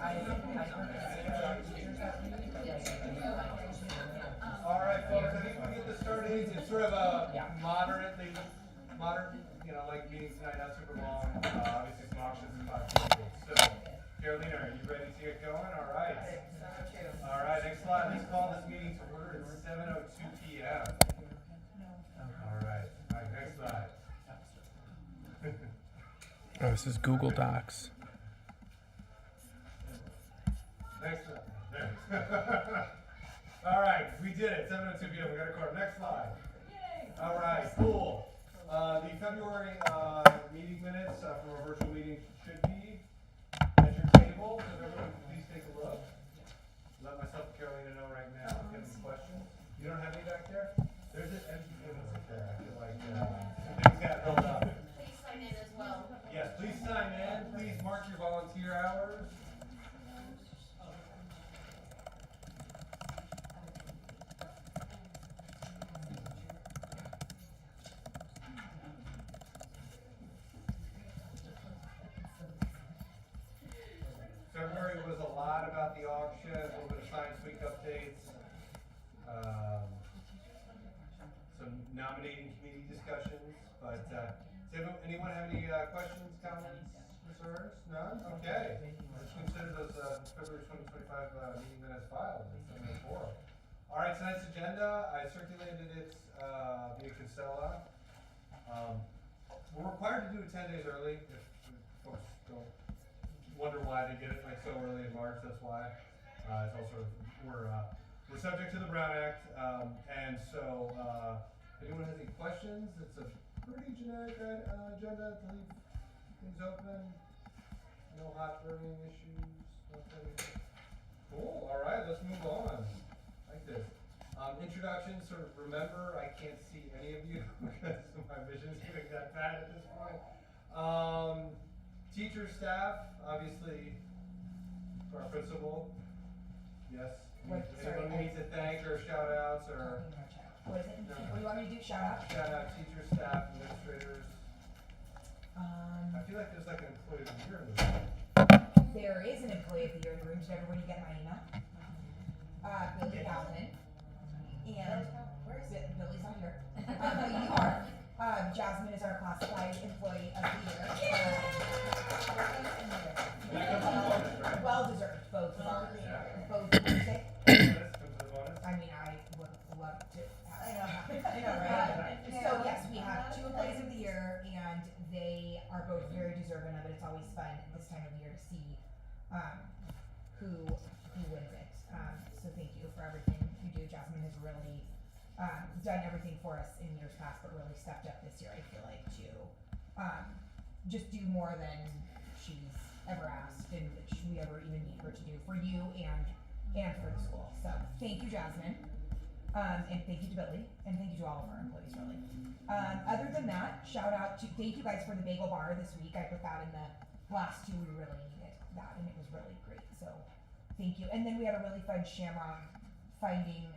All right, folks, I think we get this started. It's sort of a moderately, like meeting tonight, not super long. Obviously some options and 5 people. So, Carolina, are you ready to get going? All right. All right, next slide. Let's call this meeting to order. It's 7:02 p.m. All right, next slide. Oh, this is Google Docs. Next slide. There. All right, we did it. 7:02 p.m. We got a card. Next slide. All right, cool. The February meeting minutes from our virtual meeting should be at your table. So everyone, please take a look. Let myself and Carolina know right now if you have any questions. You don't have any back there? There's an empty table right there. I feel like some things got held up. Please sign in as well. Yes, please sign in. Please mark your volunteer hours. February was a lot about the auction, a little bit of Science Week updates, some nominating committee discussions, but does anyone have any questions, comments, concerns? None? Okay. Let's consider those February 2025 meeting minutes filed. All right, tonight's agenda, I circulated it via Casella. We're required to do it 10 days early if folks don't wonder why they get it like so early in March. That's why. It's also we're subject to the Brown Act, and so if anyone has any questions, it's a pretty generic agenda to leave things open. No hot burning issues. Nothing. Cool. All right, let's move on. Like this. Introduction. Sort of remember, I can't see any of you because my vision's getting that bad at this point. Teacher, staff, obviously, our principal. Yes. Anyone we need to thank or shout outs or? What is it? No. What do you want me to do? Shout out? Shout out teachers, staff, administrators. I feel like there's like an employee of the year in this room. There is an employee of the year in the room. Did everybody get my email? Billy Calvin. And where is it? Billy's not here. But you are. Jasmine is our classified employee of the year. Well deserved, both of ours. Both. I mean, I would love to. I know, right? So yes, we have 2 employees of the year, and they are both very deserving of it. It's always fun this time of year to see who wins it. So thank you for everything you do. Jasmine has really done everything for us in years past, but really stepped up this year, I feel like, to just do more than she's ever asked and we ever even need her to do for you and for the school. So thank you, Jasmine. And thank you to Billy, and thank you to all of our employees, really. Other than that, thank you guys for the bagel bar this week. I put that in the last 2, we really needed that, and it was really great, so thank you. And then we had a really fun shamrock finding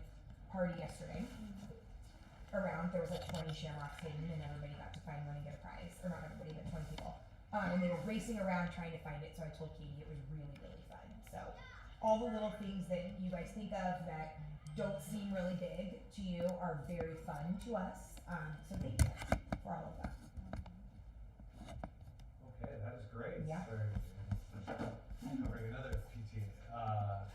party yesterday. There was like 20 shamrocks hidden, and everybody got to find one and get a prize. Or not everybody, but 20 people. And they were racing around trying to find it, so I told Katie it was really, really fun. So all the little things that you guys think of that don't seem really big to you are very fun to us. So thank you for all of that. Okay, that is great. Yeah. Covering another PTA.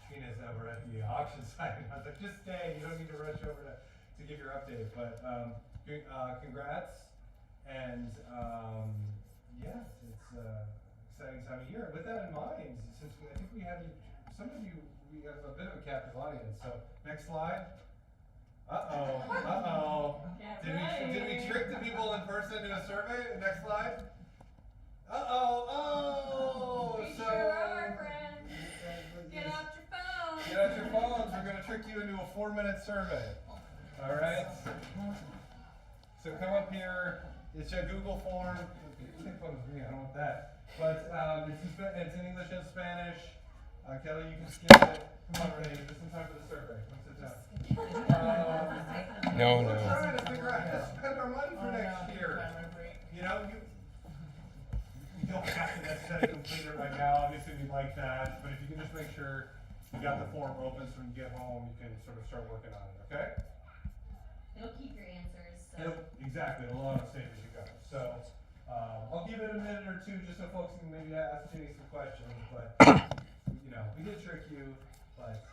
Trina's over at the auction site. I was like, just stay. You don't need to rush over to give your update. But congrats. And yes, it's exciting time of year. And with that in mind, since I think we have some of you, we have a bit of a captive audience. So next slide. Did we trick the people in person in a survey? Next slide. We sure are, friends. Get out your phones. Get out your phones. We're going to trick you into a 4-minute survey. All right. So come up here. It's a Google form. Take photos of me. I don't want that. But it's in English and Spanish. Kelly, you can skip it. Come on, Renee. Just in time for the survey. Come sit down. No. We're trying to figure out how to spend our money for next year. You know, don't have to necessarily complete it right now, obviously we like that, but if you can just make sure you got the form open so when you get home, you can sort of start working on it, okay? It'll keep your answers, so. Exactly, it'll auto-save as you go, so, I'll give it a minute or two just so folks can maybe ask Jenny some questions, but, you know, we did trick you, but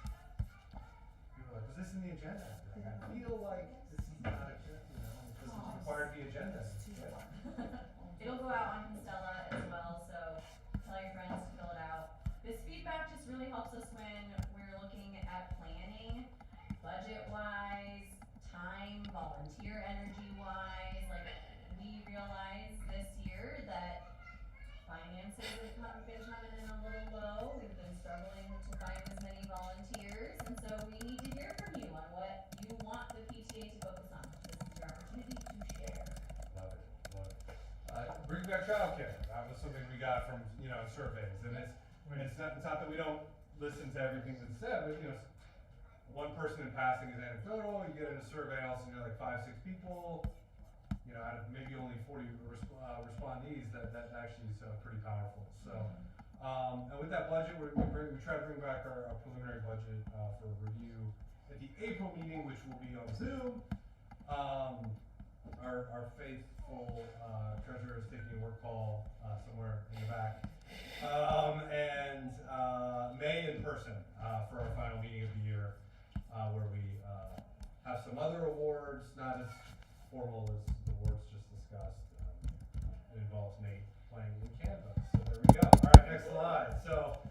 people are like, was this in the agenda? Like, I feel like this is not a, you know, this is required to be agenda. It'll go out on Constella as well, so tell your friends to fill it out. This feedback just really helps us when we're looking at planning, budget-wise, time, volunteer energy-wise. Like, we realize this year that finances have been coming in a little low. We've been struggling to find as many volunteers, and so we need to hear from you on what you want the PTA to focus on. This is your opportunity to share. Love it, love it. Bring back childcare, that was something we got from, you know, surveys, and it's not that we don't listen to everything that's said, but, you know, one person in passing is anecdotal, you get in a survey, also you're like 5-6 people, you know, out of maybe only 40 respondees, that actually is pretty powerful, so. And with that budget, we try to bring back our preliminary budget, for review at the April meeting, which will be on Zoom. Our faithful, treasurer is taking a work call, somewhere in the back. And May in person, for our final meeting of the year, where we, have some other awards, not as formal as the awards just discussed. It involves Nate playing in Canvas, so there we go. All right, next slide. So,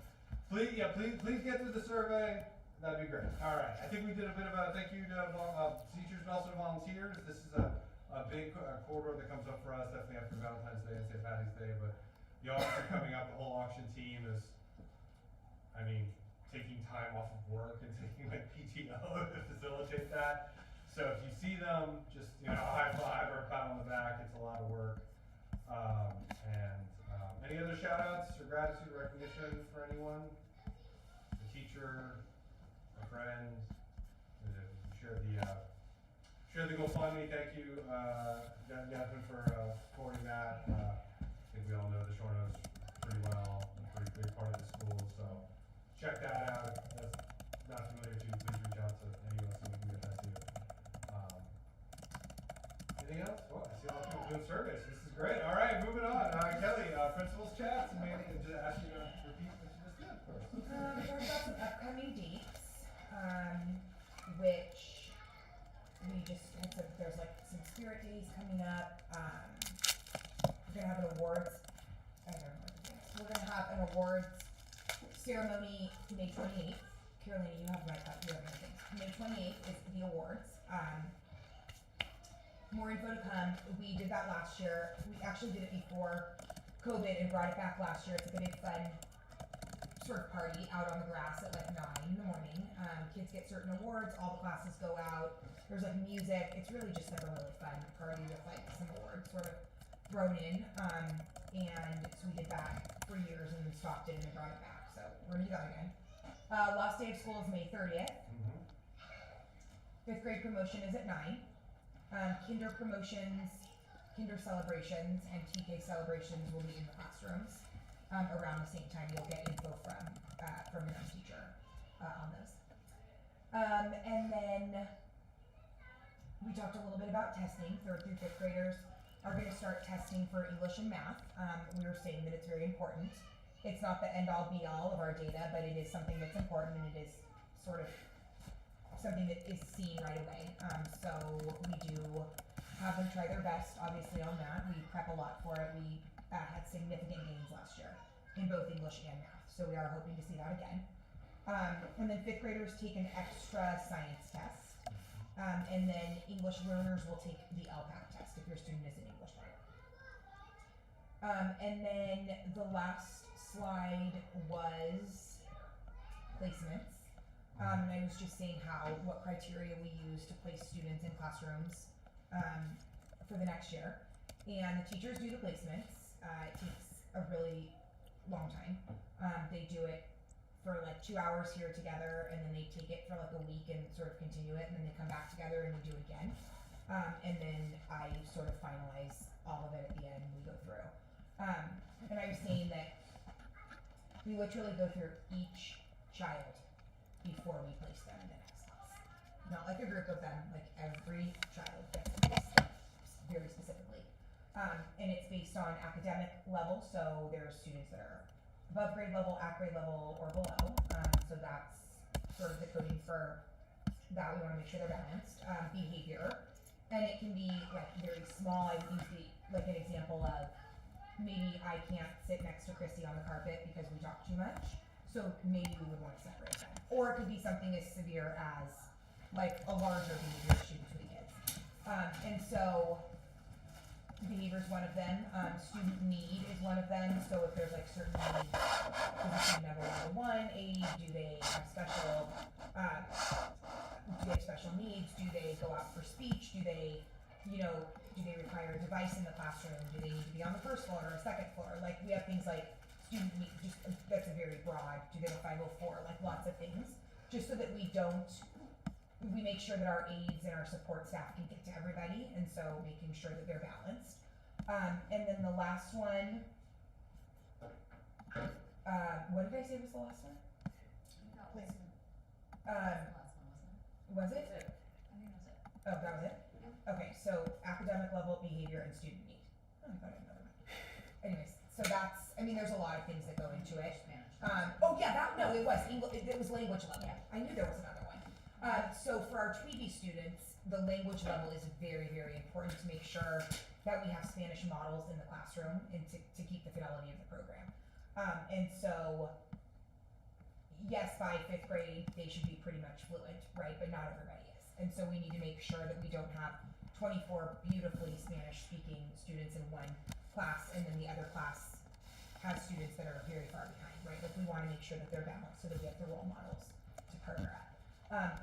please get through the survey. That'd be great. All right, I think we did a bit of a thank you to teachers and also to volunteers. This is a big quarter that comes up for us, definitely after Valentine's Day and St. Patty's Day, but the auction coming up, the whole auction team is, I mean, taking time off of work and taking like PTO to facilitate that. So if you see them, just, you know, high five or a pat on the back, it's a lot of work. Any other shout outs or gratitude or recognition for anyone? A teacher, a friend, share the GoFundMe, thank you, Jasmine, for supporting that. I think we all know the Shornos pretty well, a pretty big part of the school, so check that out. If that's not familiar to you, please reach out to any of us and we can get that to you. Anything else? Well, I see a lot of people doing surveys, so this is great. All right, moving on. Kelly, principal's chats, and maybe just ask you to repeat what you just did for us. We've got some upcoming dates, which we just had some, there's like some spirit days coming up. We're gonna have an awards, I don't know what it is. We're gonna have an awards ceremony May 28th. Carolina, you have my copy, you have everything. May 28th is the awards. More info to come. We did that last year. We actually did it before COVID and brought it back last year. It's like a big fun sort of party out on the grass at like 9 in the morning. Kids get certain awards, all the classes go out. There's like music. It's really just like a really fun party with like some awards sort of thrown in. And so we did that for years and then stopped it and then brought it back. So we're gonna do that again. Last day of school is May 30th. 5th grade promotion is at 9. Kinder promotions, kinder celebrations, and TK celebrations will be in the classrooms. Around the same time, you'll get info from your teacher on those. And then we talked a little bit about testing. 3rd through 5th graders are going to start testing for English and math. We were saying that it's very important. It's not the end-all be-all of our data, but it is something that's important, and it is sort of something that is seen right away. So we do have them try their best, obviously, on that. We prep a lot for it. We had significant gains last year in both English and math, so we are hoping to see that again. And then 5th graders take an extra science test, and then English learners will take the LPAC test if your student is an English learner. And then the last slide was placements. And I was just saying what criteria we use to place students in classrooms for the next year. And the teachers do the placements. It takes a really long time. They do it for like 2 hours here together, and then they take it for like a week and sort of continue it, and then they come back together and we do it again. And then I sort of finalize all of it at the end, we go through. And I was saying that we literally go through each child before we place them in the next class. Not like a group of them, like every child gets placed very specifically. And it's based on academic level, so there are students that are above grade level, at grade level, or below. So that's sort of the coding for that. We want to make sure they're balanced. Behavior, and it can be like very small. I would use like an example of maybe I can't sit next to Christy on the carpet because we talk too much. So maybe we would want to separate them. Or it could be something as severe as like a larger behavior issue between kids. And so behavior is one of them. Student need is one of them. So if there's like certain needs, does the student have a level 1 aid? Do they have special needs? Do they go out for speech? Do they require a device in the classroom? Do they need to be on the first floor or second floor? Like we have things like student need, just that's a very broad. Do they have a 504? Like lots of things, just so that we make sure that our aides and our support staff can get to everybody, and so making sure that they're balanced. And then the last one, what did I say was the last one? Was it? Oh, that was it? Okay, so academic level, behavior, and student need. Oh, I thought I had another one. Anyways, so there's a lot of things that go into it. It was language level. I knew there was another one. So for our Tweeby students, the language level is very, very important to make sure that we have Spanish models in the classroom and to keep the fidelity of the program. And so, yes, by 5th grade, they should be pretty much fluent, right? But not everybody is. And so we need to make sure that we don't have 24 beautifully Spanish-speaking students in one class, and then the other class has students that are very far behind, right? Like we want to make sure that they're balanced so that we have the role models to partner at.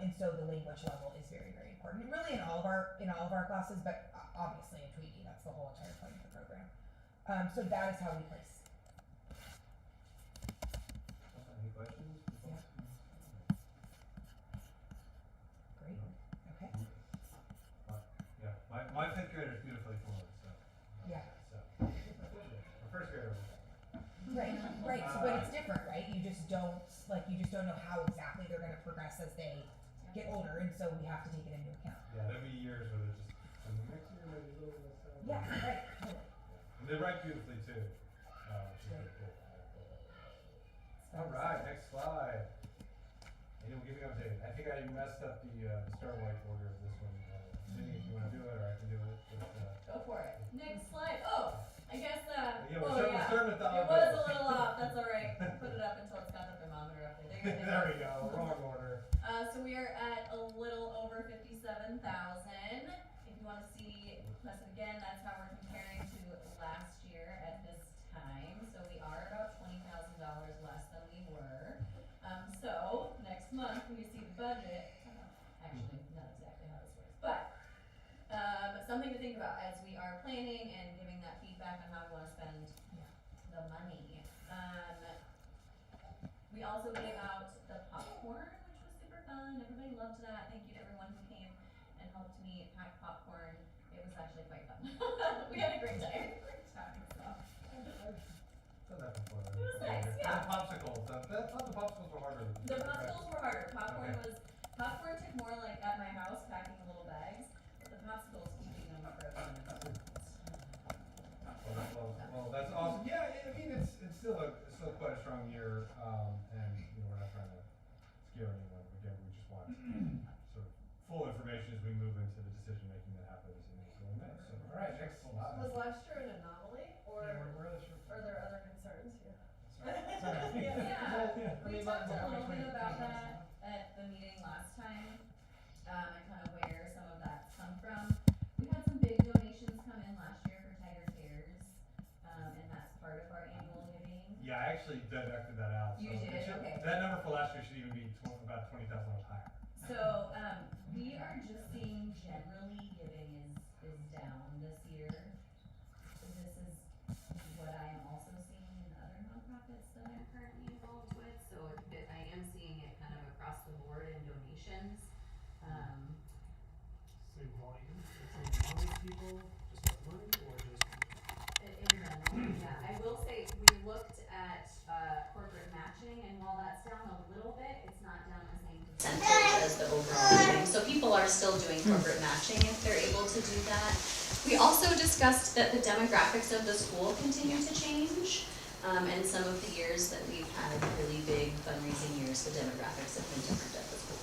And so the language level is very, very important. Really in all of our classes, but obviously in Tweety, that's the whole entire point of the program. So that is how we place. Any questions? Yeah. Great. Okay. Yeah, my 5th grader is beautifully fluent, so. Yeah. So, my 1st grader was. Right. So, but it's different, right? You just don't know how exactly they're going to progress as they get older, and so we have to take it into account. Yeah, there'll be years where they're just, and the next year maybe a little less. Yeah. Right. Totally. And they write beautifully too, which is really cool. All right, next slide. And we'll give you an update. I think I messed up the star white order of this one. Cindy, if you want to do it, or I can do it. Go for it. Next slide. Oh, I guess, We're starting with the it was a little off, that's alright. Put it up until it's got the thermometer up there. There we go, wrong order. So we are at a little over 57,000. If you wanna see us again, that's how we're comparing to last year at this time. So we are about $20,000 less than we were. So next month, when you see the budget, actually, not exactly how this works, but something to think about as we are planning and giving that feedback on how we want to spend the money. We also gave out the popcorn, which was super fun. Everybody loved that. Thank you to everyone who came and helped me pack popcorn. It was actually quite fun. We had a great time. So. Done that before. It was nice, yeah. The popsicles, I thought the popsicles were harder. The popsicles were harder. Popcorn Okay. popcorn took more like at my house packing the little bags, but the popsicles keeping them frozen. Well, that's awesome. Yeah, I mean, it's still quite a strong year, and we're not trying to scare anyone. Again, we just want sort of full information as we move into the decision making that happens in April and May. So, all right, next slide. Was last year an anomaly, or are there other concerns here? Yeah, we talked a little bit about that at the meeting last time, and kind of where some of that's come from. We had some big donations come in last year for Tiger Cares, and that's part of our annual giving. Yeah, I actually deducted that out. You so did? Okay. That number for last year should even be about $20,000 higher. So, we are just seeing generally giving is down this year. This is what I am also seeing in other nonprofits that I'm currently involved with, so I am seeing it kind of across the board in donations. Same volume, same amount of people, just less money, or just? It runs Yeah, I will say, we looked at, corporate matching, and while that's down a little bit, it's not down the same percentage as the overall thing. So people are still doing corporate matching if they're able to do that. We also discussed that the demographics of the school continue to change. And some of the years that we've had really big fundraising years, the demographics have been different at the school.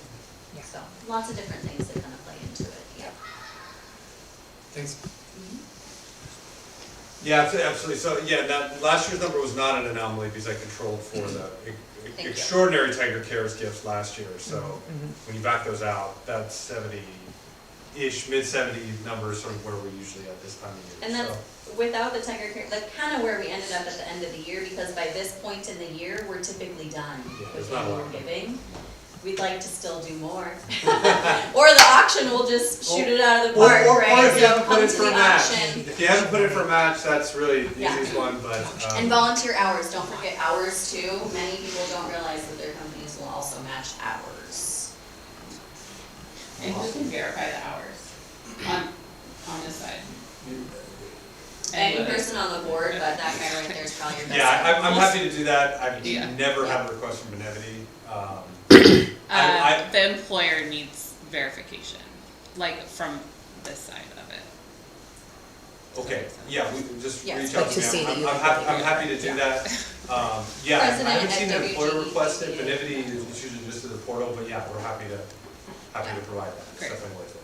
Yeah. So, lots of different things that kind of play into it, yeah. Thanks. Yeah, absolutely. So, yeah, that, last year's number was not an anomaly because I controlled for the Thank you. extraordinary Tiger Cares gifts last year. So when you back those out, that's 70-ish, mid-70 numbers, sort of where we're usually at this time of year. And that's without the Tiger Care, that's kind of where we ended up at the end of the year, because by this point in the year, we're typically done Yeah, with there's not a annual lot. giving. We'd like to still do more. Or the auction will just shoot it out of the park, or right? if you So haven't put come in to for a the match. auction. If you haven't put in for a match, that's really the Yeah. easiest one, but. And volunteer hours, don't forget hours too. Many people don't realize that their companies will also match hours. And who can verify the hours on this side? Any person on the board, but that guy right there is probably your best. Yeah, I'm happy to do that. I've Yeah. never had a request from Benevity. I- The employer needs verification, like from this side of it. Okay, yeah, we can just Yes, reach but out to to see me. that I'm you have happy, the- I'm happy to do Yeah. that. Yeah, I President haven't at seen an employer WGE. request it. Benevity is usually just to the portal, but yeah, we're happy to provide that. It's Great. definitely worth it.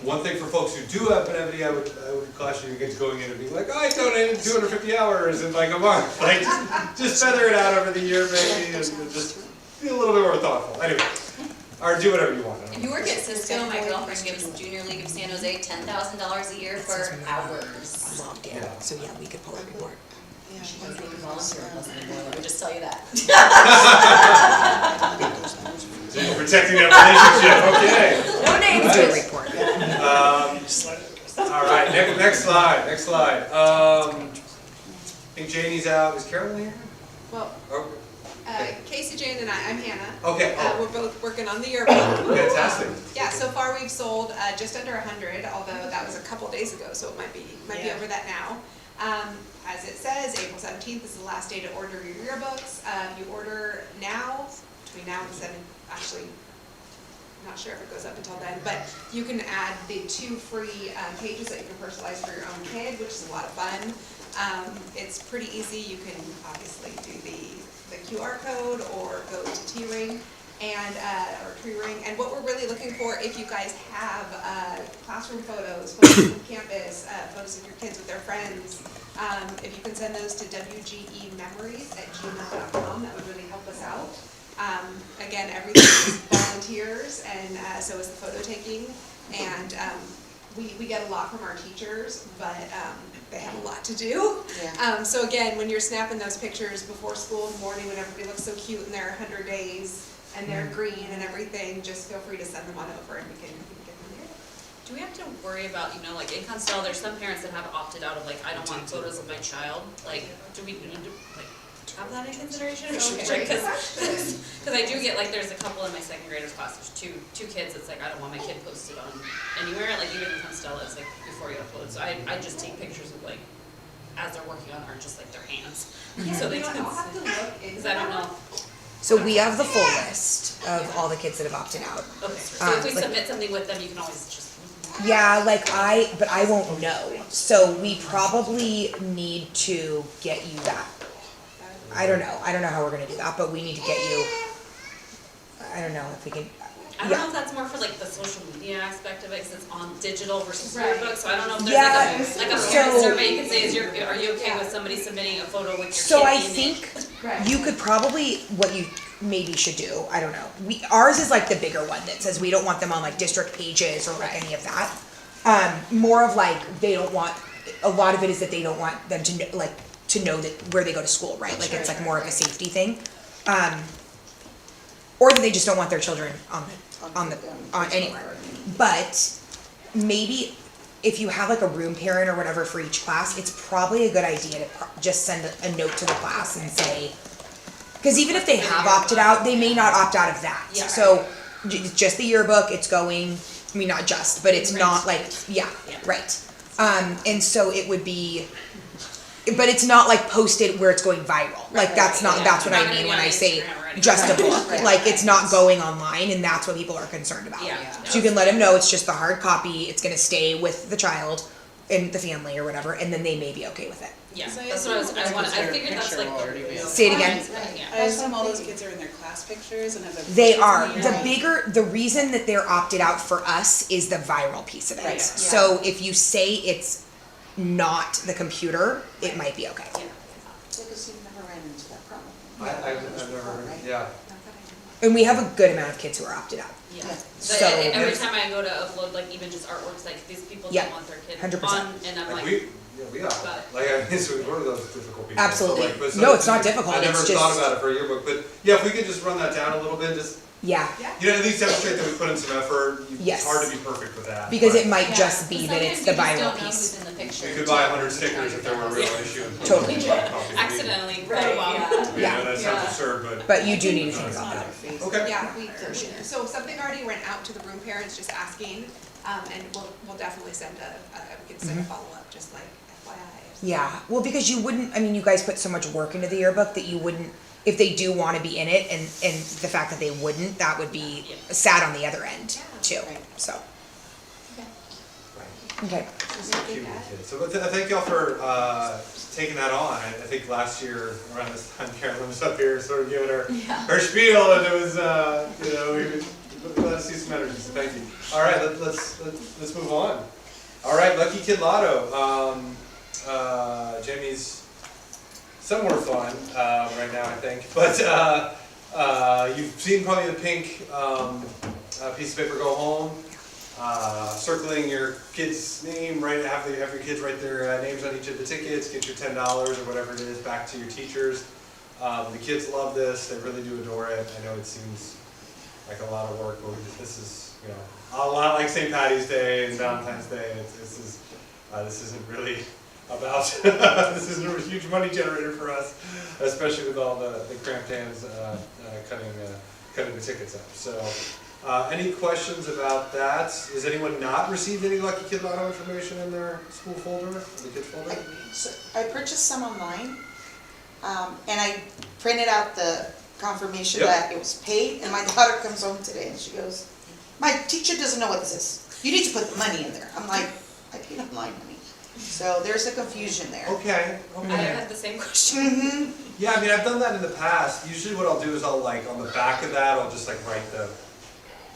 One thing for folks who do have Benevity, I would caution you against going in and being like, I donated 250 hours in like a month. Like, just feather it out over the year maybe, and just be a little bit more thoughtful. Anyway, or do whatever you want. I don't If you know. work at Cisco, my girlfriend gives Junior League of San Jose $10,000 a year for hours. Logged in, so yeah, we could pull a report. She doesn't even volunteer with us anymore, let me just tell you that. So you're protecting that relationship, okay. No names. Let's do a report. All right, next slide. I think Janie's out. Is Carolyn here? Well, Oh, Casey, Jane, and I'm Hannah. okay. We're both working on the yearbook. Fantastic. Yeah, so far we've sold just under 100, although that was a couple days ago, so it might be over that now. As it says, April 17th is the last day to order your yearbooks. You order now, between now and the 7th, actually, not sure if it goes up until then, but you can add the 2 free pages that you can personalize for your own kid, which is a lot of fun. It's pretty easy. You can obviously do the QR code or go to T-Ring and or Tree Ring. And what we're really looking for, if you guys have classroom photos from campus, photos of your kids with their friends, if you can send those to wgememories@gmail.com, that would really help us out. Again, everything is volunteers, and so is the photo taking. And we get a lot from our teachers, but they have a lot to do. So again, when you're snapping those pictures before school in the morning, when everybody looks so cute in their 100 days and they're green and everything, just feel free to send them on over and we can get them here. Do we have to worry about, like in Constell, there's some parents that have opted out of I don't want photos of my child. Do we need to have that in consideration? Okay, because I do get there's a couple in my second graders class. There's two kids. It's I don't want my kid posted on anywhere. Even in Constell, it's before you upload. So I just take pictures of as they're working on art, just their hands, so they can. I'll have to look into Because I don't know. So we have the full list of all the kids that have opted out. Okay. So if we submit something with them, you can always just. Yeah, but I won't know. So we probably need to get you that. I don't know how we're gonna do that, but we need to get you, I don't know if we can, I don't know if that's more for the social media aspect of it, because it's on digital versus Right. yearbook, so I don't know if there's Yeah, a parent so- survey you could say, are you okay with somebody submitting a photo with your So kid I in it? think you could probably, what you maybe should do, I don't know. Ours is the bigger one that says we don't want them on district pages or any of that. More of they don't want, a lot of it is that they don't want them to know, to know that where they go to school, right? It's more of a safety thing. Or that they just don't want their children on anywhere. But maybe if you have a room parent or whatever for each class, it's probably a good idea to just send a note to the class and say, because even if they have opted out, they may not opt out of that. Yeah. So it's just the yearbook, it's going, not just, but it's not right. And so it would be, but it's not like posted where it's going viral. Like that's not, that's what I mean when I say just a book. Like it's not going online, and that's what people are concerned about. Yeah. So you can let them know it's just the hard copy. It's gonna stay with the child and the family or whatever, and then they may be okay with it. Yeah, that's what I figured that's like the. Say it again. Yeah. I assume all those kids are in their class pictures and have their. They pictures are. in The reason that they're opted out for us is the viral piece of it. Right. So if you say it's not the computer, it might be okay. Because you've never ran into that problem. I've never, yeah. And we have a good amount of kids who are opted out. Yeah. So- But every time I go to upload like even just artworks, like these people Yeah, don't want their kid 100%. on, and I'm Like like. we are, But- like, I mean, so we're one of those difficult people. Absolutely. So, like, but No, it's not difficult, I never it's thought just- about it for a yearbook, but yeah, if we could just run that down a little bit, just, Yeah. you know, at least demonstrate that we put in some effort. Yes. It's hard to be perfect with that. Because but it might just be that it's the viral piece. We could buy 100 stickers if there were a real issue. and put Totally. them in a copy. Accidentally, Right, wow. yeah. Yeah, that sounds absurd, But you do need to think about that. okay. Yeah, so something already went out to the room parents just asking, and we'll definitely send we can send a follow-up, just like FYI. or something. Yeah. Well, because you wouldn't, I mean, you guys put so much work into the yearbook that you wouldn't, if they do want to be in it, and the fact that they wouldn't, that would be sad on the other end too. Right. So. Okay. Cute little kids. So, but thank y'all for taking that on. I think last year around this time, Carolyn was up here, sort of giving her spiel, and it was, you know, we were glad to see some energy. So thank you. All right, let's move on. All right, Lucky Kid Lotto. Jamie's somewhere fun right now, I think, but you've seen probably the pink piece of paper go home. Circling your kid's name, right? Have your kids write their names on each of the tickets. Get your $10 or whatever it is back to your teachers. The kids love this; they really do adore it. I know it seems like a lot of work, but this is, you know, a lot like St. Patty's Day and Valentine's Day. This isn't really about. This isn't a huge money generator for us, especially with all the cramped hands cutting the tickets up. So. Any questions about that? Has anyone not received any Lucky Kid Lotto information in their school folder, the kids folder? I purchased some online, and I printed out the confirmation Yep. that it was paid, and my daughter comes home today and she goes, "My teacher doesn't know what this is. You need to put the money in there." I'm like, "I paid online money." So there's a confusion there. Okay. I had the same question. Mm-hmm. Yeah, I mean, I've done that in the past. Usually what I'll do is I'll, like, on the back of that, I'll just, like, write the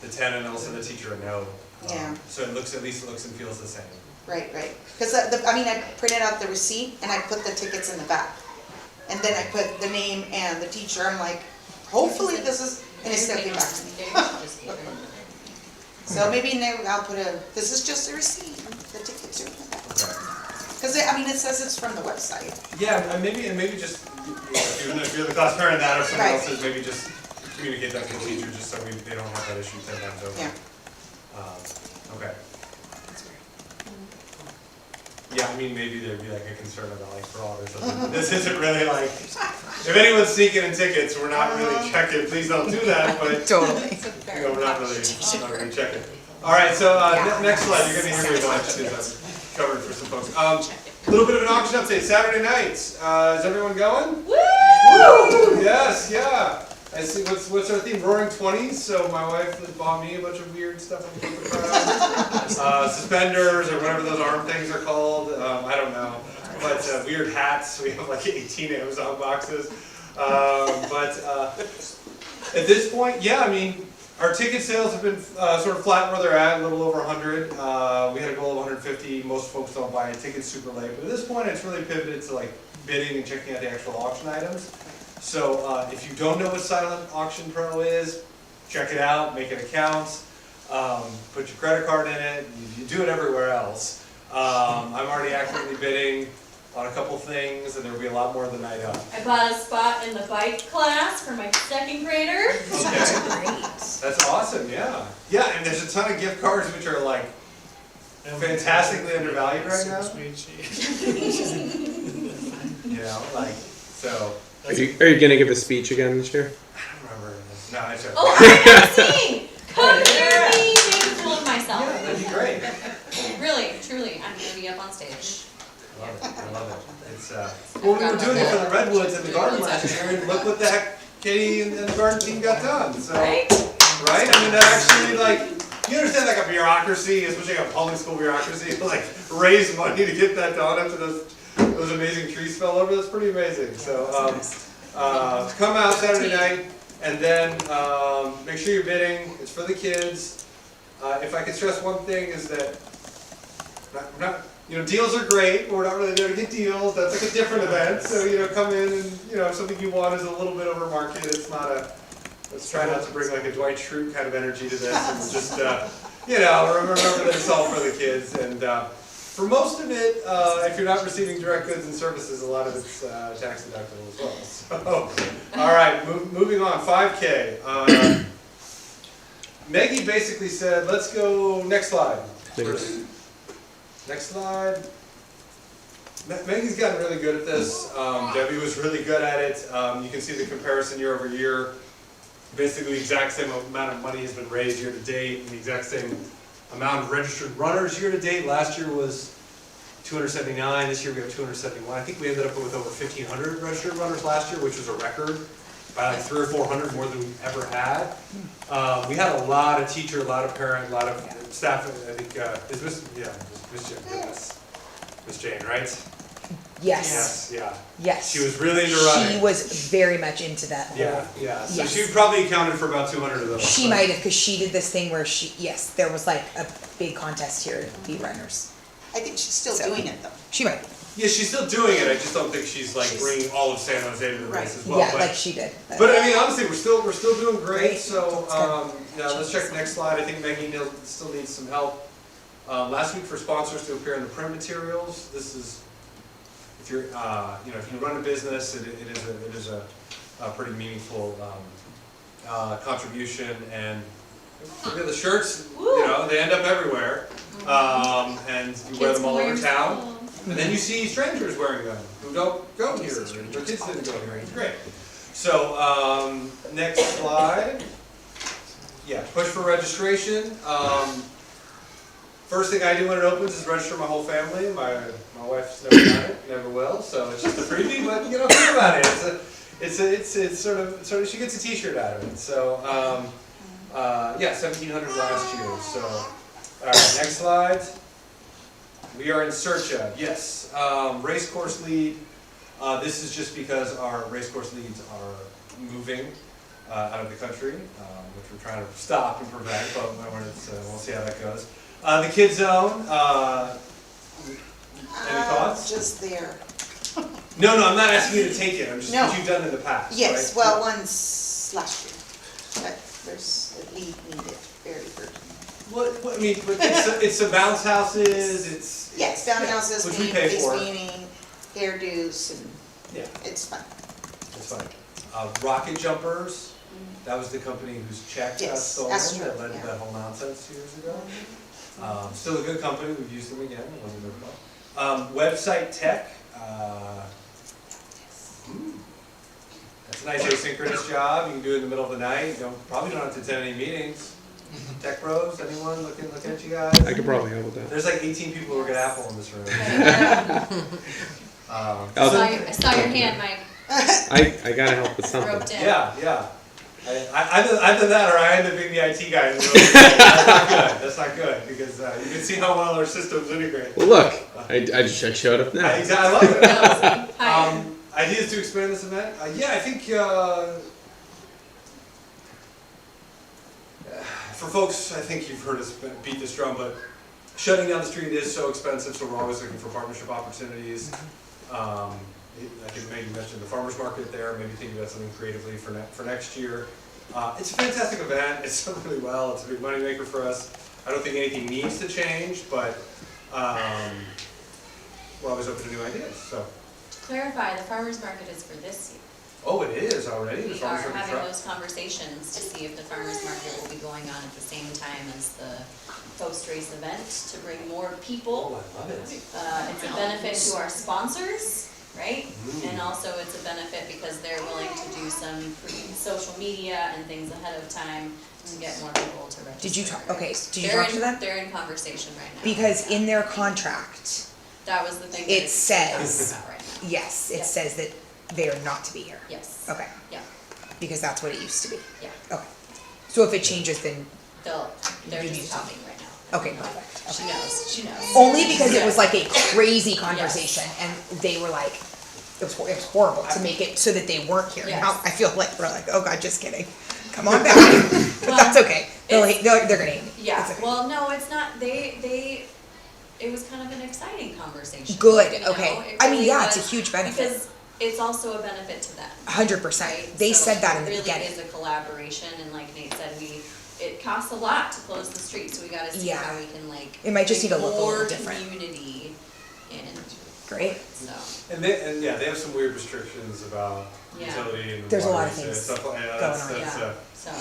10 and I'll send the teacher a note. Yeah. So at least it looks and feels the same. Right. Because I printed out the receipt and I put the tickets in the back. And then I put the name and the teacher. I'm like, hopefully this is, and it's still came back to me. So maybe I'll put this is just a receipt. The tickets are in the back. Because it says it's from the website. Yeah, and maybe just, if you're the class parent that or someone Right. else's, maybe just communicate that to the teacher just so they don't have that issue 10 times over. Yeah. Okay. Yeah, I mean, maybe there'd be like a concern about like fraud or something. This isn't really like, if anyone's sneaking in tickets, we're not really checking, please don't do that, but, Totally. you know, we're not really checking. All right, so next slide, you're gonna hear me a bunch because I've covered for some folks. A little bit of an auction update, Saturday nights, is everyone going? Woo! Woo! Yes, yeah. I see, what's our theme? Roaring 20s, so my wife has bought me a bunch of weird stuff on the crowd. Suspenders, or whatever those arm things are called, I don't know. But weird hats, we have like 18 Amazon boxes. At this point, yeah, I mean, our ticket sales have been sort of flat where they're at, a little over 100. We had a goal of 150, most folks don't buy tickets super late. But at this point, it's really pivoted to like bidding and checking out the actual auction items. So if you don't know what Silent Auction Pro is, check it out, make an account, put your credit card in it, you do it everywhere else. I'm already actively bidding on a couple things, and there will be a lot more the night up. I bought a spot in the bike class for my second grader. Okay. That's awesome, yeah. Yeah, and there's a ton of gift cards which are like fantastically undervalued right now. You know, like, so. Are you gonna give a speech again this year? I don't remember this. No, it's okay. Oh, I'm singing! Come hear me, beautiful of myself. Yeah, that'd be great. Really, truly, I'm gonna be up up on stage. I love it. It's, well, we were doing it for the Redwoods and the garden last year, and look what the heck Katie and the garden team got done, so. Right? Right? I mean, that actually, like, you understand like a bureaucracy, especially like a public school bureaucracy, to like raise money to get that done after those amazing trees fell over, that's pretty amazing. So, come out Saturday night, and then, make sure you're bidding, it's for the kids. If I could stress one thing is that, deals are great, but we're not really there to get deals, that's like a different event, so, come in and, if something you want is a little bit over market, it's not let's try not to bring like a Dwight Schrute kind of energy to this, and just, remember that it's all for the kids, and, for most of it, if you're not receiving direct goods and services, a lot of it's, tax deductible as well, so, alright, moving on, 5K, Maggie basically said, let's go, next slide. Next slide. Maggie's gotten really good at this. Debbie was really good at it. You can see the comparison year over year. Basically, the exact same amount of money has been raised year to date, and the exact same amount of registered runners year to date. Last year was 279. This year we have 271. I think we ended up with over 1,500 registered runners last year, which was a record by like 300 or 400 more than we've ever had. We had a lot of teacher, a lot of parent, a lot of staff. I think is Miss Jane, right? Yes. Yeah. Yes. She was really into running. She was very much into that whole. Yeah. So Yes. she probably accounted for about 200 of those. She might have, because she did this thing where there was like a big contest here to be runners. I think she's still doing it though. She might. Yeah, she's still doing it. I just don't think she's like bringing all of San Jose to the race as well. Yeah, but, like she did. But I mean, honestly, we're still doing great. Great. So let's check the next slide. I think Maggie still needs some help. Last week for sponsors to appear in the print materials. This is if you're if you run a business, it is a pretty meaningful contribution. And look at the shirts. They end up everywhere, and you wear them all over town. And then you see strangers wearing them who don't go here. Their kids didn't go here. It's great. So next slide. Yeah, push for registration. First thing I do when it opens is register my whole family. My wife's never done it, never will. So it's just a freebie, but think about it. It's sort of she gets a T-shirt out of it. So 1,700 last year. So all right, next slide. We are in search of race course lead. This is just because our race course leads are moving out of the country, which we're trying to stop and prevent. But we'll see how that goes. The Kids Zone, any thoughts? Just there. No, I'm not asking you to take it, I'm just what you've done in the past, Yes, right? well, once last year, but there's a lead needed very urgently. What, I mean, but it's some bounce houses, it's... Yes, bounce houses, which we paint, pay face for. painting, hairdos, and it's fun. It's fun. Rocket Jumpers, that was the company whose check got Yes, stolen, Astro, that led to that whole nonsense 2 years ago. Still a good company, we've used them again, it wasn't their fault. Website Tech, that's a nice asynchronous job, you can do it in the middle of the night, probably don't have to attend any meetings. Tech Bros, anyone looking at you guys? I could probably help with that. There's like 18 people who work at Apple in this room. I saw your hand, Mike. I gotta help with something. Roped in. Yeah. Either that or I end up being the IT guy in the room. That's not good because you can see how well our systems integrate. Well, look, I just showed up now. I love it. Hi. Ideas to expand this event? I think for folks, I think you've heard us beat this drum, but shutting down the street is so expensive, so we're always looking for partnership opportunities. I think Maggie mentioned the farmer's market there, maybe thinking about something creatively for next year. It's a fantastic event, it's done really well, it's a big moneymaker for us. I don't think anything needs to change, but we're always open to new ideas. So. To clarify, the farmer's market is for this year. Oh, it is already? We are having those conversations to see if the farmer's market will be going on at the same time as the post-race event to bring more people. Oh, I love it. It's a benefit to our sponsors, right? And also it's a benefit because they're willing to do some social media and things ahead of time to get more people to register. Did you talk to them? They're in conversation right now. Because in their contract, That was the thing. that It it's says- talking about right now. Yes, it Yeah. says that they are not to be here. Yes. Okay. Yeah. Because that's what it used to be. Yeah. Okay. So if it changes, then, They're You just just- talking right now. okay, perfect. She knows. She knows. Only because it was like a crazy conversation and they were like, it was horrible to make it so that they weren't here. Yes. Now I feel like we're like, oh God, just kidding. Come on back. But that's okay. They're gonna hate me. Yeah. It's okay. Well, no, it's not. It was kind of an exciting conversation. Good, you know? okay. It I mean, really yeah, it's a was, huge benefit. because it's also a benefit to them. 100%. Right? They So said that in the beginning. It really is a collaboration, and like Nate said, it costs a lot to close the street, so we gotta see Yeah. how we can like. It might just bring need to look a little more different. community in, Great. so, And they have some weird restrictions about Yeah. utility and There's a lot water of usage, things stuff like that. going on. yeah, so,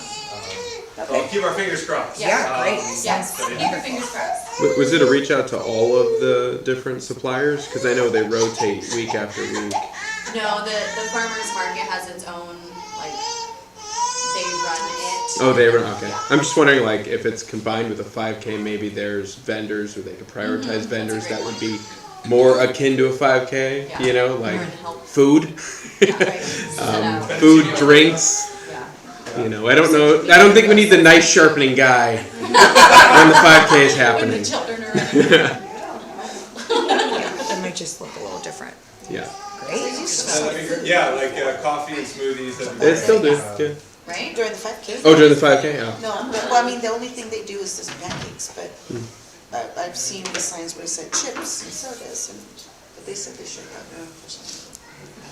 Well, keep our fingers crossed. Yeah, great. yes, so keep yeah. your fingers crossed. Was it a reach out to all of the different suppliers? Because I know they rotate week after week. No, the farmer's market has its own, like, they run it. Oh, they run. Okay. Yeah. I'm just wondering, like, if it's combined with a 5K, maybe there's vendors, or they could prioritize vendors That's a that great would be more akin to a 5K. Yeah. You know, like More in help. food, Yeah, right. Set out. food, drinks. Yeah. You know, I don't know. I don't think we need the knife sharpening guy when the 5K is When happening. the children are running. It might just look a little different. Yeah. Great. That'd be great. Yeah, like coffee and smoothies. that'd be They great. still do. Yeah. Right? During the 5K? Oh, during the 5K. Oh. No, well, I mean, the only thing they do is just pancakes, but I've seen the signs where it said chips and sodas, but they said they should have or something.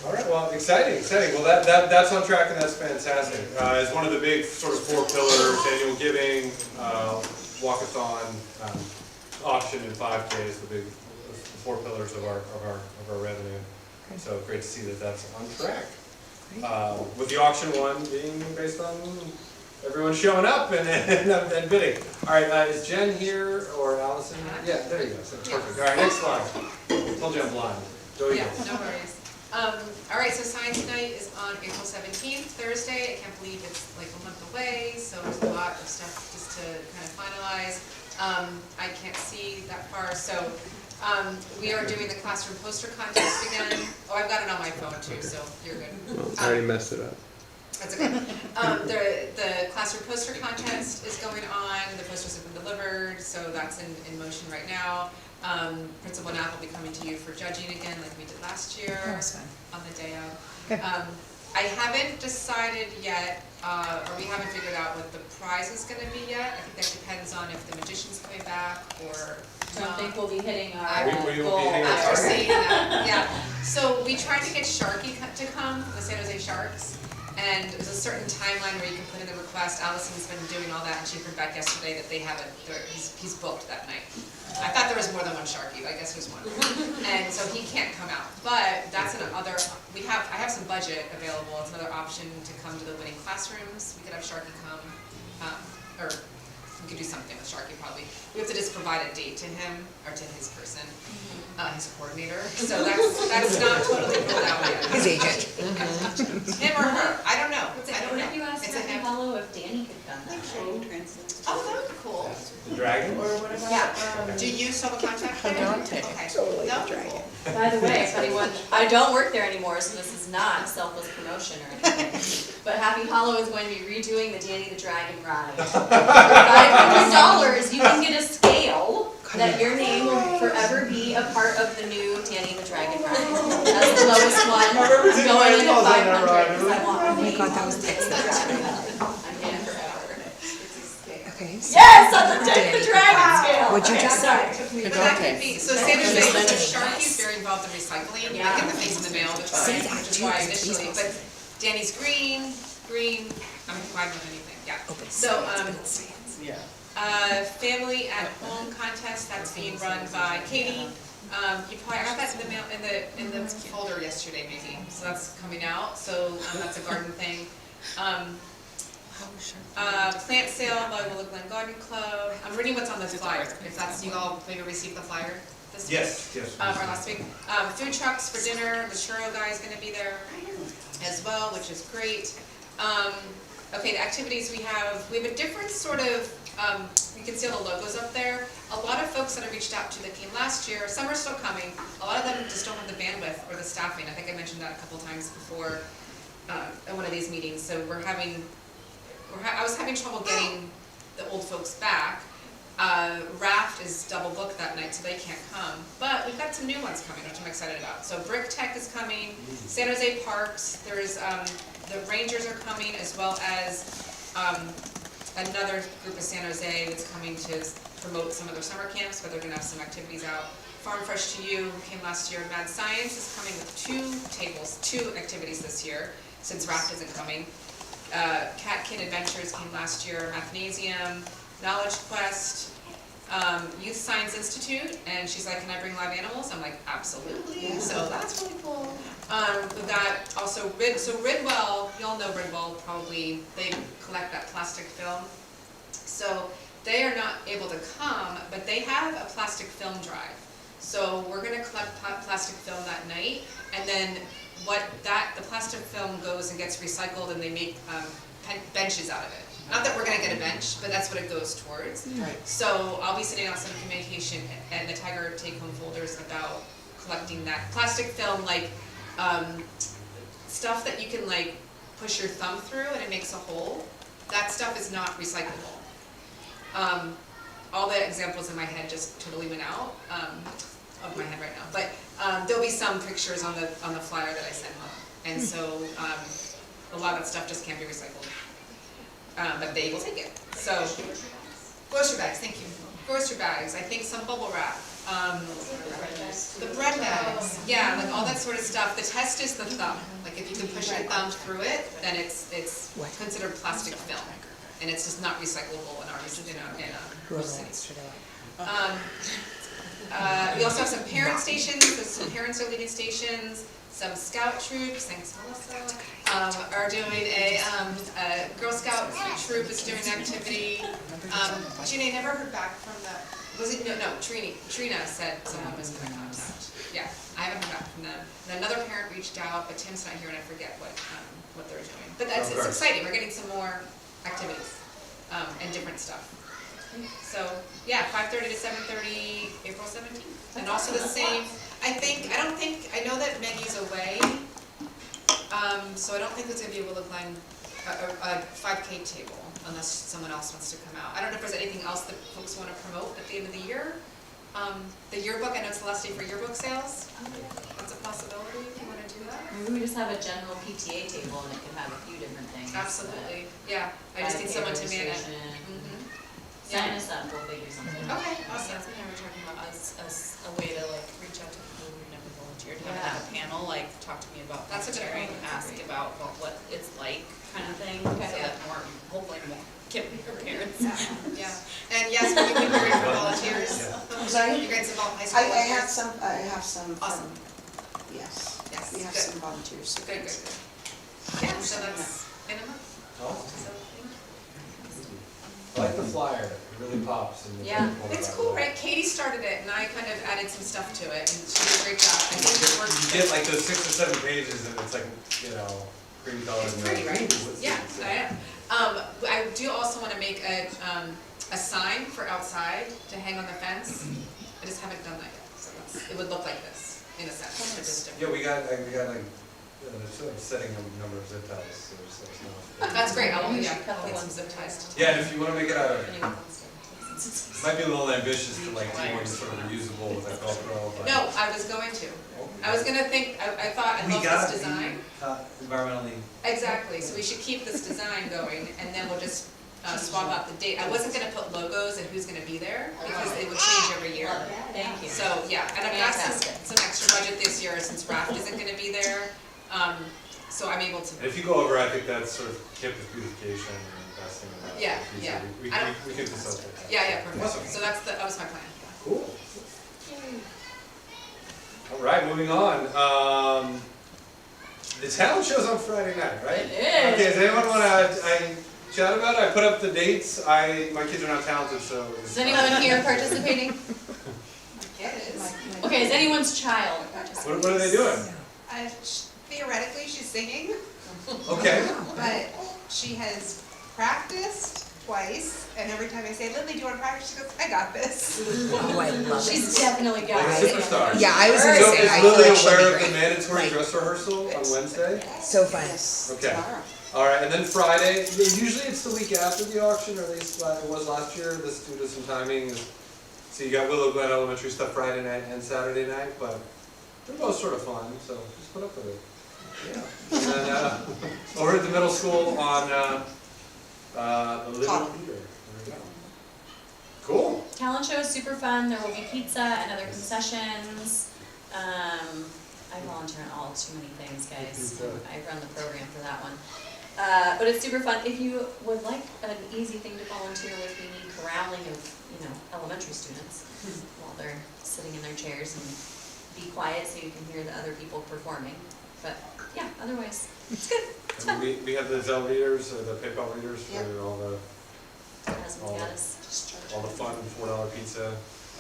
All right, well, exciting. Well, that's on track and that's fantastic. It's one of the big sort of 4 pillars: annual giving, walkathon, auction, and 5K is the big 4 pillars of our revenue. So great to see that that's on track. With the auction one being based on everyone showing up and bidding. All right, is Jen here or Allison? Yeah, there you go. So perfect. All right, next slide. Told you I'm blind. Go Yeah, Eagles. no worries. All right, so science night is on April 17th, Thursday. I can't believe it's like a month away, so there's a lot of stuff just to kind of finalize. I can't see that far, so we are doing the classroom poster contest again. Oh, I've got it on my phone too, so you're good. Well, I already messed it up. That's okay. The classroom poster contest is going on. The posters have been delivered, so that's in motion right now. Principal Knapp will be coming to you for judging again, like we did last year. That was fun. On the day of. Good. I haven't decided yet, or we haven't figured out what the prize is going to be yet. I think that depends on if the magician's coming back or I don't think we'll be hitting our We will be goal. hitting our after target. seeing that. Yeah. So we tried to get Sharky to come, the San Jose Sharks. And there's a certain timeline where you can put in the request. Allison's been doing all that, and she heard back yesterday that they haven't. He's booked that night. I thought there was more than one Sharky, but I guess there's one. And so he can't come out. But that's another. I have some budget available. It's another option to come to the winning classrooms. We could have Sharky come, or we could do something with Sharky probably. We have to just provide a date to him or to his person, his coordinator. So that's not totally ruled out yet. His agent. Him or her, I don't know. What's it, I don't what know. if you asked It's a Happy him. Hollow if Danny could come that night? Oh, that would be cool. The dragon? Yeah. Do you still have a contact? I don't. Okay. Totally No? the dragon. By the way, if anyone, I don't work there anymore, so this is not selfless promotion or anything. But Happy Hollow is going to be redoing the Danny the Dragon ride. For $500, you can get a scale that your name will forever be a part of the new Danny the Dragon ride. That's the lowest one. I remember taking Going in my at calls on that 500 ride. because I want my Oh my name God, that on was the Danny the Dragon ride. I'm in forever. Okay. So Yes, on the Danny the Dragon scale. What'd you Okay, just sorry. But that could be, so San Jose, so Sharky's very involved in recycling, like Yeah. getting the things in the mail, which Say is that which is too, why because initially, please but Danny's green, I'm fine with anything, yeah. open So, stands. family at home contest, that's being run by Katie. You probably, I got that in the mail, in the folder yesterday maybe, so that's coming out, so, that's a garden thing. Plant sale by Willow Glen Garden Club. I'm reading what's on this flyer, if that's, you all maybe received the flyer this week? Yes. Or last week. Food trucks for dinner, the churro guy's gonna be there as well, which is great. Okay, the activities we have a different sort of you can see all the logos up there. A lot of folks that I reached out to that came last year, some are still coming, a lot of them just don't have the bandwidth or the staffing. I think I mentioned that a couple times before at one of these meetings. So I was having trouble getting the old folks back. Raft is double booked that night, so they can't come. But we've got some new ones coming, which I'm excited about. So Brick Tech is coming, San Jose Parks, there's, the Rangers are coming, as well as another group of San Jose that's coming to promote some of their summer camps, but they're gonna have some activities out. Farm Fresh to You, who came last year, Mad Science is coming with two activities this year, since Raft isn't coming. Cat Kid Adventures came last year, Mathnasium, Knowledge Quest, Youth Science Institute, and she's like, can I bring live animals? I'm like, absolutely, yeah. So that's really cool. We've got also Ridwell, you all know Ridwell probably, they collect that plastic film. So they are not able to come, but they have a plastic film drive. So we're gonna collect plastic film that night, and then the plastic film goes and gets recycled, and they make benches out of it. Not that we're gonna get a bench, but that's what it goes towards. Right. So I'll be sending out some communication and the Tiger take-home folders about collecting that plastic film, like stuff that you can like push your thumb through and it makes a hole. That stuff is not recyclable. All the examples in my head just totally went out of my head right now. But there'll be some pictures on the flyer that I send them, and so a lot of that stuff just can't be recycled. But they will take it. So, grocery bags, thank you. Grocery bags, I think some bubble wrap. The bread bags, yeah, like all that sort of stuff. The test is the thumb. Like if you can push your thumb through it, then it's considered plastic film. And it's just not recyclable in our city. We also have some parent stations, some parents are leading stations. Some scout troops, thanks Melissa, are doing a Girl Scout troop is doing an activity. Jeannie, never heard back from the, Trina said someone was going to contact. Yeah, I haven't heard back from them. And another parent reached out, but Tim's not here and I forget what they're doing. But it's exciting, we're getting some more activities and different stuff. So yeah, 5:30 to 7:30, April 17th. And also the same, I know that Maggie's away, so I don't think there's going to be able to climb a 5K table unless someone else wants to come out. I don't know if there's anything else that folks want to promote at the end of the year. The yearbook, I know it's the last day for yearbook sales. That's a possibility if you want to do that. Maybe we just have a general PTA table and it can have a few different things. Absolutely, yeah. I just need someone to man it. Sign us up, we'll figure something out. Okay, awesome. That's what we were talking about as a way to like reach out to people who've never volunteered, have a panel, like talk to me about That's a good volunteering, point. ask about what it's like kind of thing, Okay. so that more, hopefully more get your parents. Yeah, and yes, we would be ready for volunteers. I'm sorry? You guys involve high school I volunteers? have some, Awesome. yes, Yes, we have good. some volunteers. Good. Yeah, so that's in a month. So, I like the flyer, it really pops. And Yeah. it's cool, right? Katie started it and I kind of added some stuff to it and she did a great job. I think it works. You get like those 6 or 7 pages and it's like, cream colored. It's pretty, right? Yeah, I am. I do also want to make a sign for outside to hang on the fence. I just haven't done that yet, so it would look like this in a sense. But just different. Yeah, we got like, setting a number of zip ties, so it's not. That's great. I'll get some zip ties. Yeah, and if you want to make it it might be a little ambitious to like do one sort of reusable with like Velcro. But No, I was going to. I was gonna think. I thought I love this design. Environmentally. Exactly. So we should keep this design going, and then we'll just swap out the date. I wasn't gonna put logos and who's gonna be there because it would change every year. Thank you. So yeah, and I've got some extra budget this year since Raft isn't gonna be there. So I'm able to. And if you go over, I think that's sort of campus beautification and investing in that. Yeah, piece. yeah. We can facilitate that. Yeah, perfect. Awesome. So that was my plan. Cool. All right, moving on. The talent show's on Friday night, right? It is. Okay, does anyone want to chat about it? I put up the dates. My kids are not talented, so. Is anyone here participating? Yes. Okay, is anyone's child participating? What are they doing? Theoretically, she's singing, Okay. but she has practiced twice, and every time I say, Lily, do you want to practice? She goes, I got this. Oh, I love it. She's definitely got Like a it. superstar. Yeah, I was gonna So say, is I feel Lily like she'll be aware of great. the mandatory Like, dress rehearsal on Wednesday? so fun. Yes, Okay. tomorrow. All right, and then Friday, usually it's the week after the auction, or at least it was last year, this due to some timing. So you got Willow Glen Elementary stuff Friday night and Saturday night, but they're both sort of fun, so just put up with it. Yeah. And then, over at the middle school on, the Little Top. Theater. There we go. Cool. Talent show is super fun. There will be pizza and other concessions. I volunteer on all too many things, guys. Pizza. I run the program for that one. But it's super fun. If you would like an easy thing to volunteer with, we need corralling of, elementary students while they're sitting in their chairs, and be quiet so you can hear the other people performing. But yeah, otherwise, it's good. It's fun. And we have the Zell readers, or the PayPal readers for Yep. all the Has all- got us. fun $4 pizza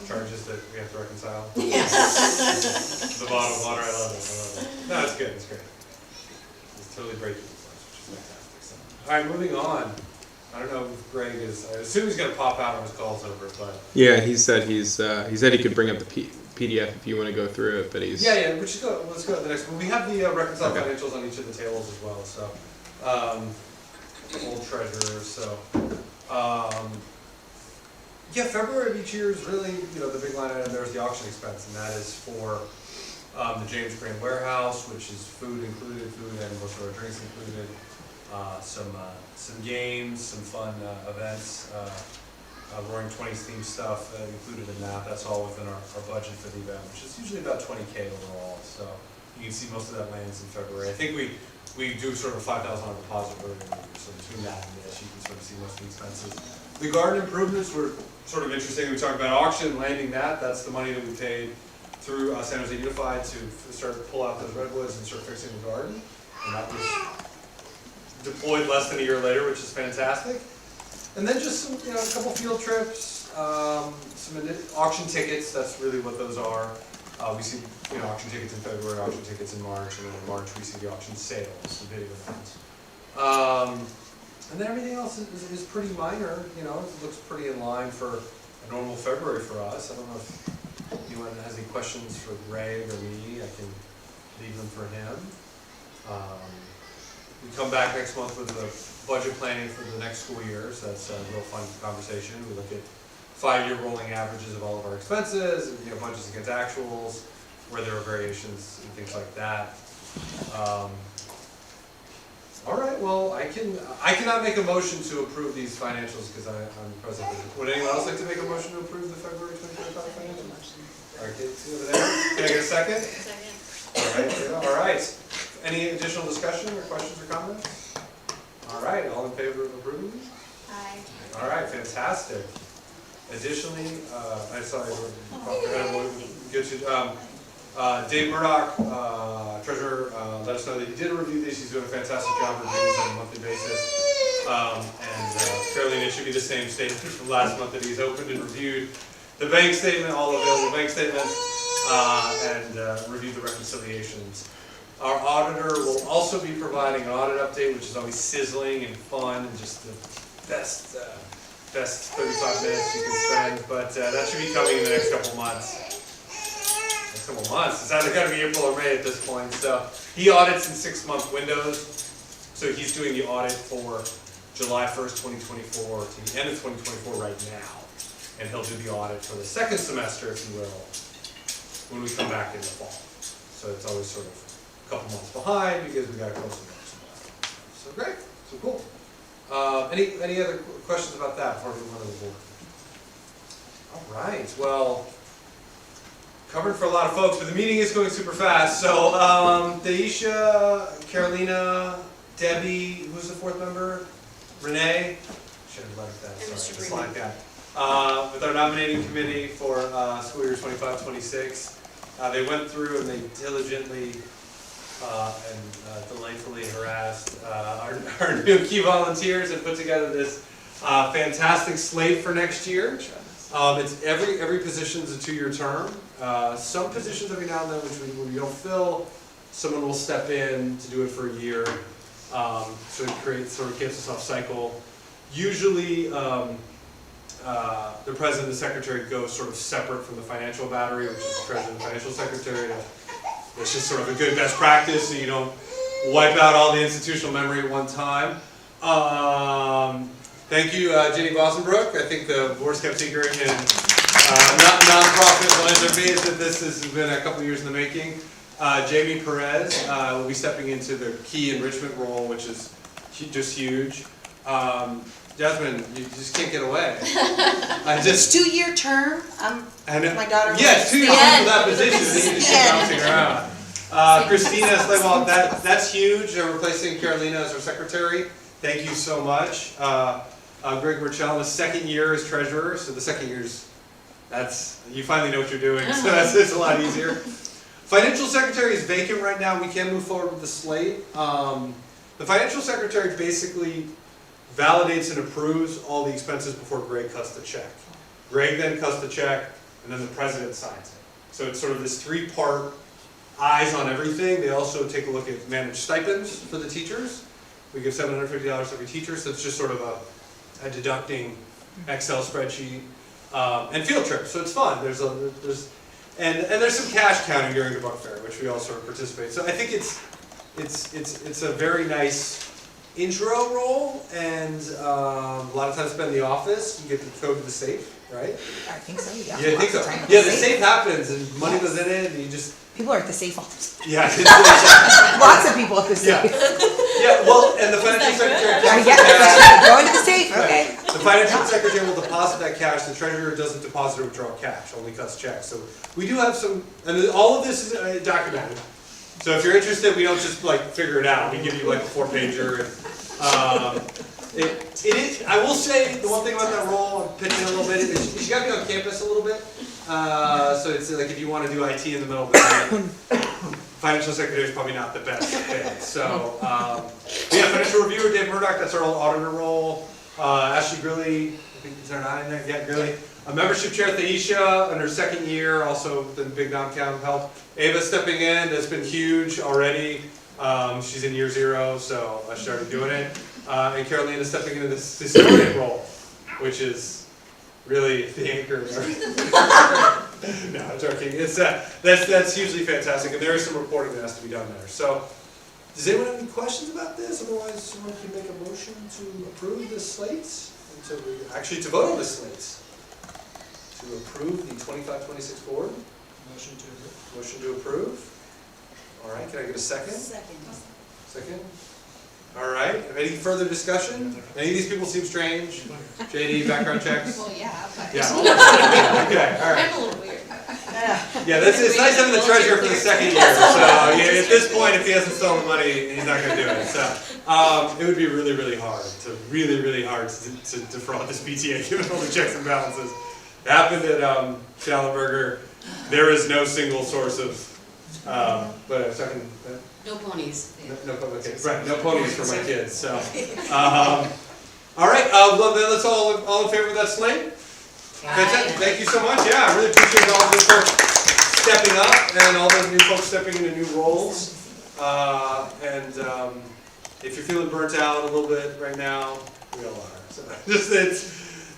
charges that we have to reconcile. Yes. The bottle of water, I love it. No, it's good, it's great. It's totally breaking the glass, which is fantastic. So. All right, moving on. I don't know if Greg is, I assume he's gonna pop out when his call's over, but. Yeah, he said he said he could bring up the PDF if you want to go through it, but he's. Yeah, let's go to the next one. We have the reconciled Okay. financials on each of the tables as well, so, old treasurers, so, yeah, February of each year is really, the big line item there is the auction expense, and that is for, the James Grand Warehouse, which is food included, food and most of our drinks included, some games, some fun, events, Roaring Twenties themed stuff included in that. That's all within our budget for the event, which is usually about $20K overall. So you can see most of that lands in February. I think we do sort of a $5,000 deposit early in the year, so between that and this, you can sort of see most of the expenses. The garden improvements were sort of interesting. We talked about auction, landing that. That's the money that we paid through San Jose Unified to pull out those redwoods and start fixing the garden. And that was deployed less than a year later, which is fantastic. And then just some, a couple field trips, some auction tickets. That's really what those are. We see, auction tickets in February, auction tickets in March, and then in March we see the auction sales, the bidding events. And then everything else is pretty minor. It looks pretty in line for a normal February for us. I don't know if anyone has any questions for Greg or me. I can leave them for him. We come back next month with the budget planning for the next school year, so that's a real fun conversation. We look at 5-year rolling averages of all of our expenses, and, budgets against actuals, where there are variations and things like that. All right, well, I cannot make a motion to approve these financials because I'm president. Would anyone else like to make a motion to approve the February 2025 financials? All right, see over there. Can I get a second? Second. All right. Any additional discussion or questions or comments? All right, all in favor of approving? Hi. All right, fantastic. Additionally, I saw Dave Murdoch, treasurer, let us know that he did review these. He's doing a fantastic job reviewing these on a monthly basis. Fairly, it should be the same statement from last month that he's opened and reviewed the bank statement, all available bank statements, and reviewed the reconciliations. Our auditor will also be providing an audit update, which is always sizzling and fun and just the best 35 minutes you can spend. But that should be coming in the next couple months. Next couple months. It's either got to be April or May at this point. So he audits in 6-month windows. So he's doing the audit for July 1st, 2024 to the end of 2024 right now. And he'll do the audit for the second semester, if you will, when we come back in the fall. So it's always sort of a couple months behind because we got to close the books. So great, so cool. Any other questions about that before we move on to the board? All right, well, covered for a lot of folks, but the meeting is going super fast. So Daisha, Carolina, Debbie, who's the fourth member? Renee? Should have liked that, sorry, just like that. With our nominating committee for school year 25-26. They went through and they diligently and delightfully harassed our new key volunteers and put together this fantastic slate for next year. It's every position is a 2-year term. Some positions every now and then, which we don't fill, someone will step in to do it for a year. So it creates sort of gets us off cycle. Usually, the president and the secretary go sort of separate from the financial battery, which is the president and financial secretary. It's just sort of a good best practice, so you don't wipe out all the institutional memory at one time. Thank you, Jenny Bossenbrook. I think the board's kept secret in nonprofit philanthropy that this has been a couple years in the making. Jamie Perez will be stepping into the key enrichment role, which is just huge. Jasmine, you just can't get away. It's 2-year term, my daughter. Yeah, it's 2 years for that position, and you just keep bouncing around. Christina Slaywall, that's huge. They're replacing Carolina as our secretary. Thank you so much. Greg Burchell, the second year as treasurer, so the second year's, you finally know what you're doing, so it's a lot easier. Financial secretary is vacant right now. We can move forward with the slate. The financial secretary basically validates and approves all the expenses before Greg cuts the check. Greg then cuts the check, and then the president signs it. So it's sort of this 3-part eyes on everything. They also take a look at managed stipends for the teachers. We give $750 every teacher, so it's just sort of a deducting Excel spreadsheet. And field trips, so it's fun. There's some cash counting during the book fair, which we all sort of participate. So I think it's a very nice intro role, and a lot of time spent in the office. You get to go to the safe, right? I think so, yeah. Yeah, I think so. Yeah, the safe happens, and money goes in it, and you just... People are at the safe all the time. Yeah. Lots of people at the safe. Yeah, well, and the financial secretary... Going to the safe, okay. The financial secretary will deposit that cash. The treasurer doesn't deposit or withdraw cash, only cuts checks. So we do have some, and all of this is documented. So if you're interested, we don't just like figure it out. We give you like a 4-pager. It is. I will say the one thing about that role, I'm pitching a little bit, is you got to be on campus a little bit. So it's like if you want to do IT in the middle of the night, financial secretary is probably not the best fit. So we have financial reviewer Dave Murdoch. That's our old auditor role. Ashley Grilly, I think is there not in there? Yeah, Grilly. A membership chair Thaisha in her second year, also been big non-count help. Ava stepping in, that's been huge already. She's in year 0, so I started doing it. And Carolina stepping into this historian role, which is really the anchor. No, I'm joking. It's that's hugely fantastic, and there is some reporting that has to be done there. So, does anyone have any questions about this? Otherwise, someone can make a motion to approve the slates, and to vote on the slates. To approve the 25-26 board. Motion to approve. Motion to approve. All right, can I get a second? Second. All right, any further discussion? Any of these people seem strange? JD, background checks? Well, yeah, but. Yeah. Okay, all right. I'm a little weird. Yeah, it's nice having the treasurer for the second year. So yeah, at this point, if he hasn't stolen the money, he's not going to do it. So it would be really, really hard to defraud this PTA given all the checks and balances. It happened at Schallenberger. There is no single source of, No ponies. Okay, right, no ponies for my kids. So, all right, well, then let's all in favor of that slate. Fantastic. Thank you so much. Yeah, I really appreciate all of you folks stepping up and all those new folks stepping into new roles. If you're feeling burnt out a little bit right now, we all are. So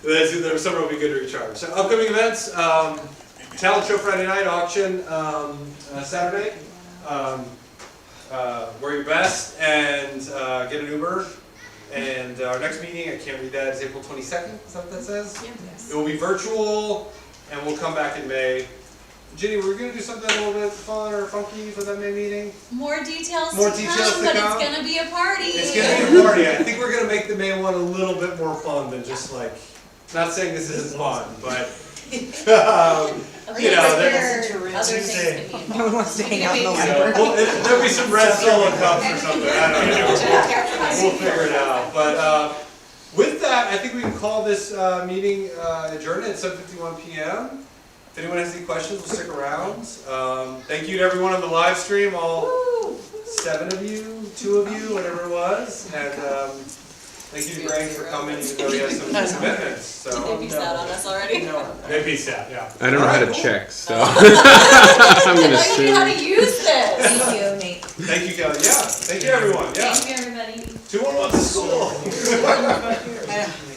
the summer will be good to recharge. So upcoming events, talent show Friday night, auction Saturday. Wear your best and get an Uber. And our next meeting, I can't read that, is April 22nd, is that what that says? Yes. It will be virtual, and we'll come back in May. Ginny, we're going to do something a little bit fun or funky for that May meeting? More details More to details come, to but come. it's gonna be a party. It's going to be a party. I think we're going to make the May one a little bit more fun than just like, not saying this isn't fun, but you know, there's Other things could be No one wants to hang out in the you know, library. there'll be some red solo cups or something. I don't know. We'll figure it out. But with that, I think we can call this meeting adjourned at 7:51 p.m. If anyone has any questions, we'll stick around. Thank you to everyone on the live stream, all 7 of you, 2 of you, whatever it was. And thank you to Greg for coming, even though he has some commitments. So They peaced out on us already. they peaced out, yeah. I don't know All how right, to cool. check, so I'm I gonna know you know how to assume. use this. Thank you, Nate. Thank you, Kelly. Yeah, thank you, everyone. Yeah. Thank you, everybody. 211 to school. cool. I know.